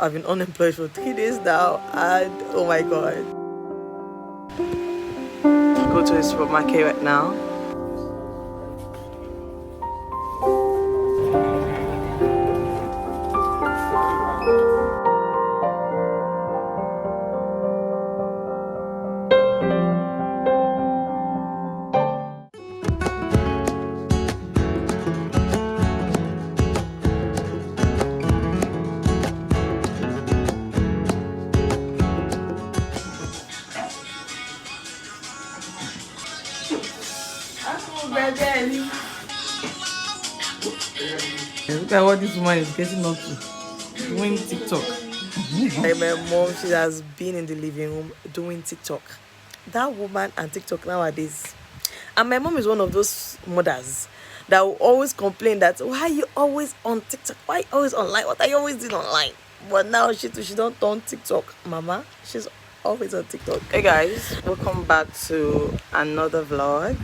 I've been unemployed for 3 days now, and oh my god. Go to the supermarket right now. Look at what this woman is getting up to. Doing TikTok. Like my mom, she has been in the living room doing TikTok. That woman and TikTok nowadays. And my mom is one of those mothers that will always complain that, why are you always on TikTok? Why are you always online? What are you always doing online? But now she don't turn TikTok. Mama, she's always on TikTok. Hey guys, welcome back to another vlog.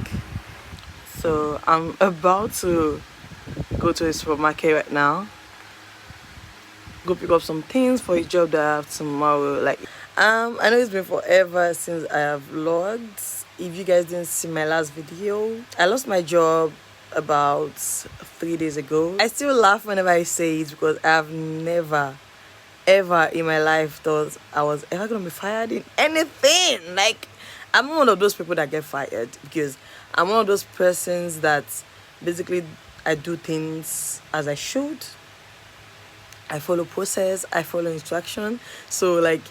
So I'm about to go to the supermarket right now, go pick up some things for a job that I have tomorrow. Like I know it's been forever since I have vlogged. If you guys didn't see my last video, I lost my job about 3 days ago. I still laugh whenever I say it because I've never ever in my life thought I was ever gonna be fired in anything. Like, I'm one of those people that get fired because I'm one of those persons that basically I do things as I should. I follow process, I follow instruction. So like,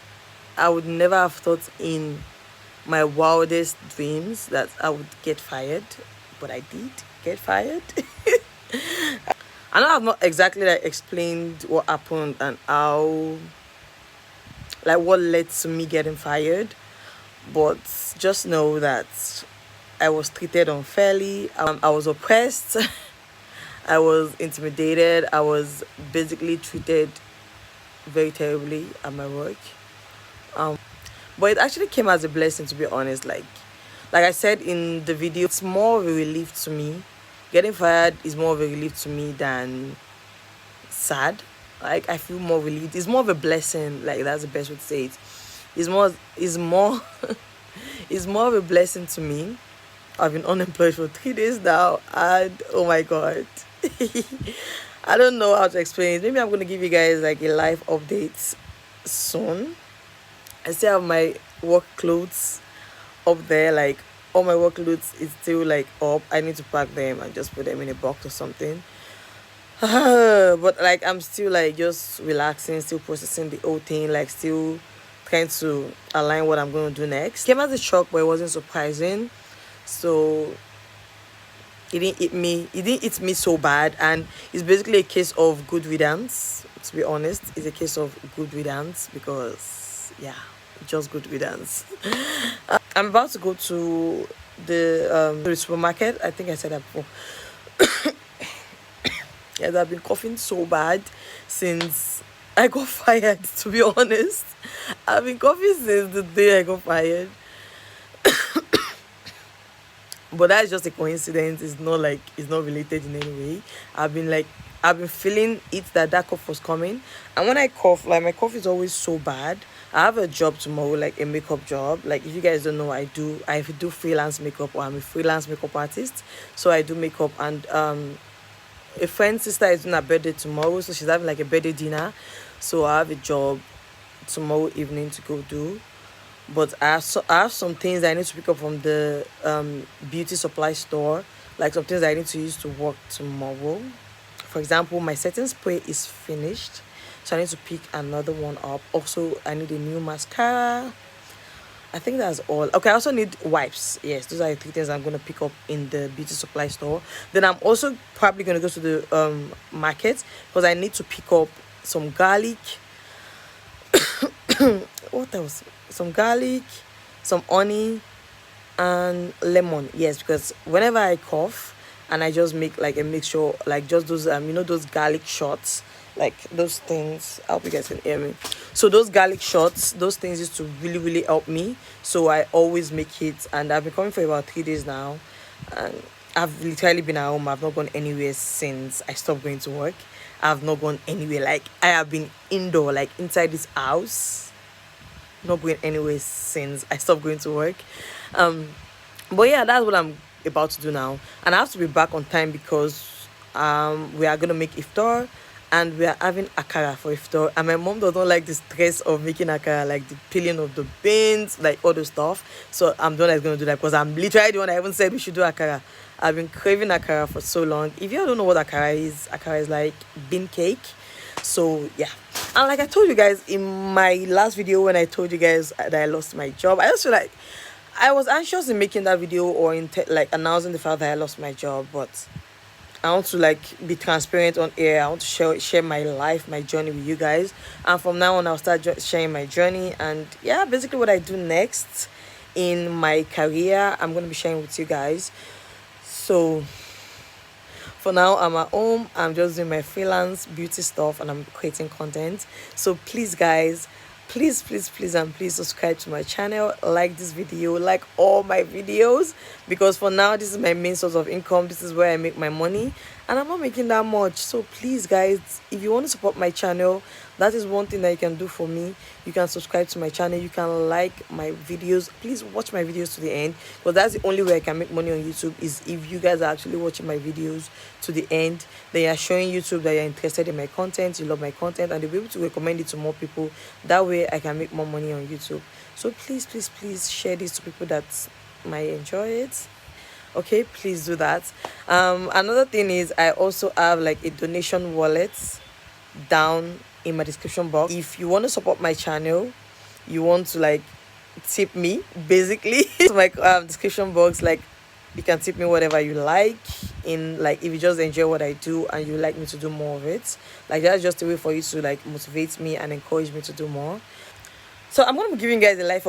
I would never have thought in my wildest dreams that I would get fired, but I did get fired. I know I've not exactly like explained what happened and how, like what led to me getting fired, but just know that I was treated unfairly. I was oppressed. I was intimidated. I was basically treated very terribly at my work. But it actually came as a blessing, to be honest. Like I said in the video, it's more of a relief to me. Getting fired is more of a relief to me than sad. Like, I feel more relieved. It's more of a blessing. Like, that's the best way to say it. It's more it's more of a blessing to me. I've been unemployed for 3 days now, and oh my god. I don't know how to explain it. Maybe I'm gonna give you guys like a live update soon. I still have my work clothes up there. Like, all my work clothes is still like up. I need to pack them and just put them in a box or something. But like, I'm still like just relaxing, still processing the whole thing, like still trying to align what I'm going to do next. Came as a shock, but it wasn't surprising. So it didn't hit me so bad, and it's basically a case of good riddance. To be honest, it's a case of good riddance because yeah, just good riddance. I'm about to go to the supermarket. I think I said that before. Yes, I've been coughing so bad since I got fired, to be honest. I've been coughing since the day I got fired. But that's just a coincidence. It's not like, it's not related in any way. I've been feeling it, that cough was coming. And when I cough, like, my cough is always so bad. I have a job tomorrow, like a makeup job. Like, if you guys don't know, I do freelance makeup, or I'm a freelance makeup artist. So I do makeup, and a friend's sister is doing her birthday tomorrow, so she's having like a birthday dinner. So I have a job tomorrow evening to go do. But I have some things I need to pick up from the beauty supply store, like some things I need to use to work tomorrow. For example, my setting spray is finished, so I need to pick another one up. Also, I need a new mascara. I think that's all. Okay, I also need wipes. Yes, those are the 3 things I'm going to pick up in the beauty supply store. Then I'm also probably going to go to the market because I need to pick up some garlic. What else? Some garlic, some honey, and lemon. Yes, because whenever I cough and I just make like a mixture, like just those those garlic shots, like those things, I hope you guys can hear me. So those garlic shots, those things used to really help me, so I always make it. And I've been coming for about 3 days now, and I've literally been at home. I've not gone anywhere since I stopped going to work. I've not gone anywhere. Like I have been indoor, like inside this house, not going anywhere since I stopped going to work. But yeah, that's what I'm about to do now, and I have to be back on time because we are gonna make iftar, and we are having akara for iftar. And my mom does not like the stress of making akara, like the peeling of the beans, like all the stuff. So I'm the one that's gonna do that because I'm literally the one that even said we should do akara. I've been craving akara for so long. If you don't know what akara is like bean cake. So yeah, and like I told you guys in my last video when I told you guys that I lost my job, I just feel like I was anxious in making that video or in like announcing the fact that I lost my job, but I want to like be transparent on air. I want to share my life, my journey with you guys, and from now on I'll start sharing my journey and yeah, basically what I do next in my career. I'm going to be sharing with you guys. So for now, I'm at home. I'm just doing my freelance beauty stuff and I'm creating content. So please, guys, please subscribe to my channel, like this video, like all my videos, because for now this is my main source of income. This is where I make my money and I'm not making that much. So please, guys, if you want to support my channel, that is one thing that you can do for me. You can subscribe to my channel, you can like my videos. Please watch my videos to the end, because that's the only way I can make money on YouTube, is if you guys are actually watching my videos to the end. They are showing YouTube that you're interested in my content, you love my content, and they'll be able to recommend it to more people. That way I can make more money on YouTube. So please share this to people that might enjoy it. Okay, please do that. Another thing is I also have like a donation wallet down in my description box. If you want to support my channel, you want to like tip me basically, so my description box, like you can tip me whatever you like, in like if you just enjoy what I do and you like me to do more of it. Like that's just a way for you to like motivate me and encourage me to do more. So I'm going to be giving you guys a life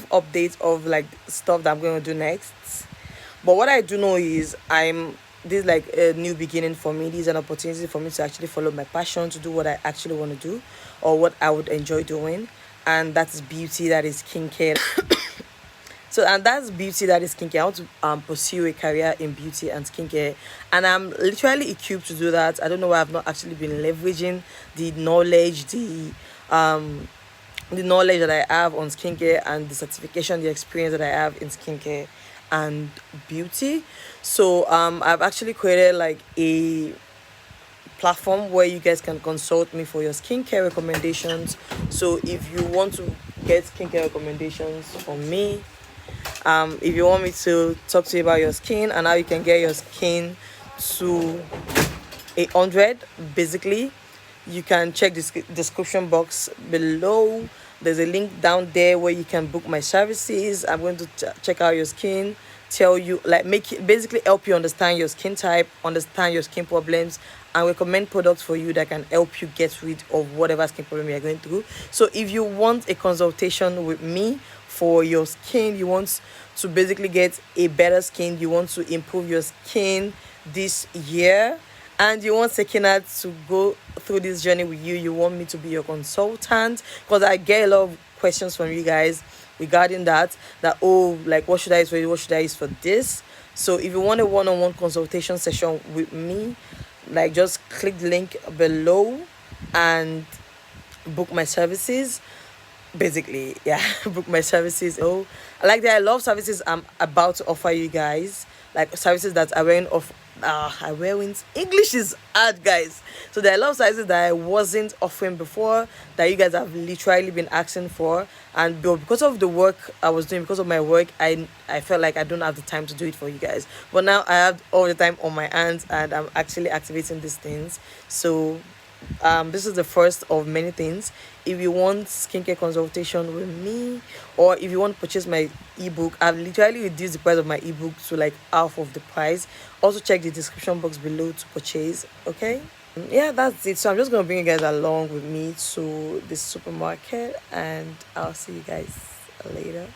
update of like stuff that I'm going to do next. But what I do know is this is like a new beginning for me. This is an opportunity for me to actually follow my passion, to do what I actually want to do or what I would enjoy doing, and that is beauty, that is skincare. So, and that's beauty, that is skincare. I want to pursue a career in beauty and skincare, and I'm literally equipped to do that. I don't know why I've not actually been leveraging the knowledge, the knowledge that I have on skincare and the certification, the experience that I have in skincare and beauty. So I've actually created like a platform where you guys can consult me for your skincare recommendations. So if you want to get skincare recommendations from me, if you want me to talk to you about your skin and how you can get your skin to 100 basically, you can check this description box below. There's a link down there where you can book my services. I'm going to check out your skin, tell you, like, make it basically help you understand your skin type, understand your skin problems, and recommend products for you that can help you get rid of whatever skin problem you're going through. So if you want a consultation with me for your skin, you want to basically get a better skin, you want to improve your skin this year, and you want Sekina to go through this journey with you, you want me to be your consultant, because I get a lot of questions from you guys regarding that oh, like, what should I use for it, what should I use for this? So if you want a one-on-one consultation session with me, like, just click the link below and book my services. Basically, yeah, book my services. Oh, like that, I love services I'm about to offer you guys, like services that are wearing off. I wear wins. English is hard, guys. So there are a lot of services that I wasn't offering before that you guys have literally been asking for, and because of the work I was doing, because of my work, I felt like I don't have the time to do it for you guys. But now I have all the time on my hands and I'm actually activating these things. So this is the first of many things. If you want skincare consultation with me, or if you want to purchase my ebook, I've literally reduced the price of my ebook to like half of the price. Also check the description box below to purchase. Okay, yeah, that's it. So I'm just gonna bring you guys along with me to the supermarket, and I'll see you guys later.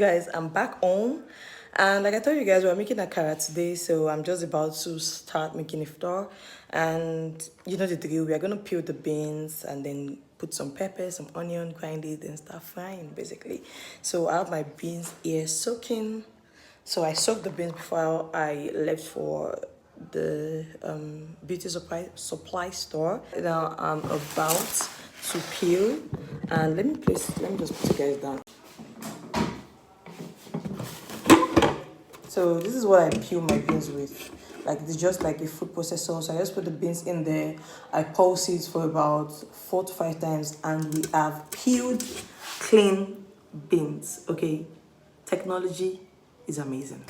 guys, I'm back home, and like I told you guys, we're making akara today, so I'm just about to start making iftar. And you know the drill, we are going to peel the beans and then put some pepper, some onion, grind it, and start frying basically. So I have my beans here soaking. So I soaked the beans before I left for the beauty supply store. Now I'm about to peel, and let me just put you guys down. So this is what I peel my beans with. Like it's just like a food processor. So I just put the beans in there. I pulse it for about 4 to 5 times, and we have peeled clean beans. Okay, technology is amazing.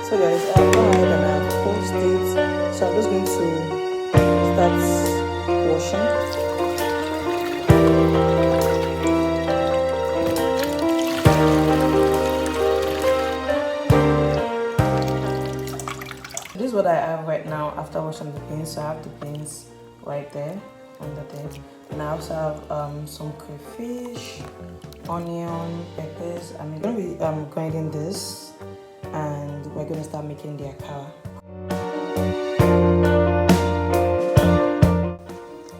So guys, I've gone ahead and I've pulsed it. So I'm just going to start washing. This is what I have right now after washing the beans. So I have the beans right there under there, and I also have some crayfish, onion, peppers. I'm going to be grinding this, and we're going to start making the akara.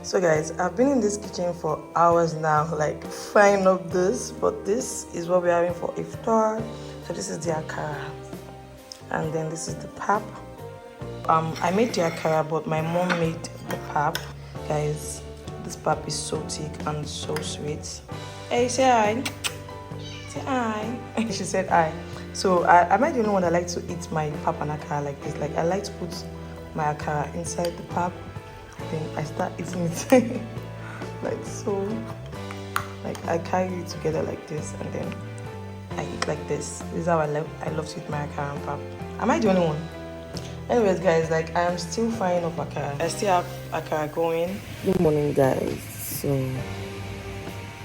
So guys, I've been in this kitchen for hours now, like frying up this, but this is what we're having for iftar. So this is the akara, and then this is the pap. I made the akara, but my mom made the pap. Guys, this pap is so thick and so sweet. Hey, say hi. Say hi. She said hi. So am I the only one that like to eat my pap and akara like this? Like I like to put my akara inside the pap, then I start eating it like so. Like I carry it together like this, and then I eat like this. This is how I love to eat my akara and pap. Am I the only one? Anyways guys, like I am still frying up akara. I still have akara going. Good morning guys. So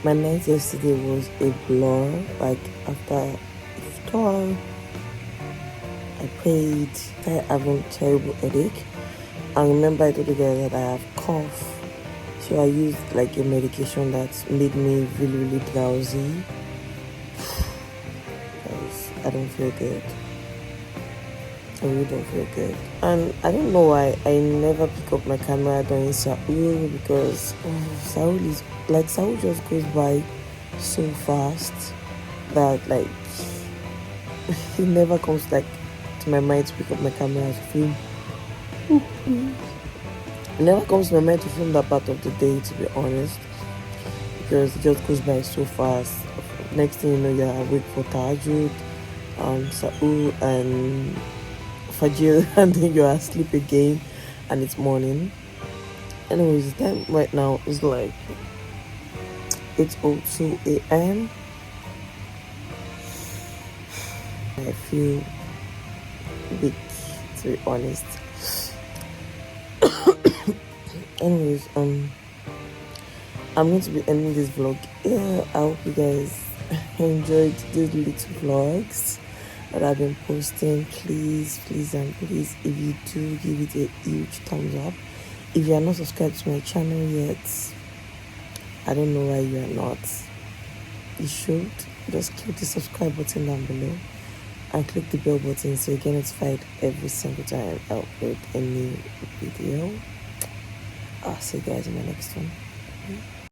my night yesterday was a blur. Like after iftar, I prayed. I have a terrible headache. And remember I told you guys that I have cough. So I used like a medication that made me really drowsy. Guys, I don't feel good. I really don't feel good. And I don't know why I never pick up my camera during Saul, because Saul is like, Saul just goes by so fast that like it never comes like to my mind to pick up my camera to film. It never comes to my mind to film that part of the day, to be honest, because it just goes by so fast. Next thing you know, you're awake for Tahajjud, Saul and Fajr, and then you're asleep again, and it's morning. Anyways, the time right now is like 8:02 a.m. I feel weak, to be honest. Anyways, I'm going to be ending this vlog. Yeah, I hope you guys enjoyed these little vlogs that I've been posting. Please, if you do, give it a huge thumbs up. If you are not subscribed to my channel yet, I don't know why you are not. You should just click the subscribe button down below and click the bell button so you get notified every single time I upload a new video. I'll see you guys in my next one.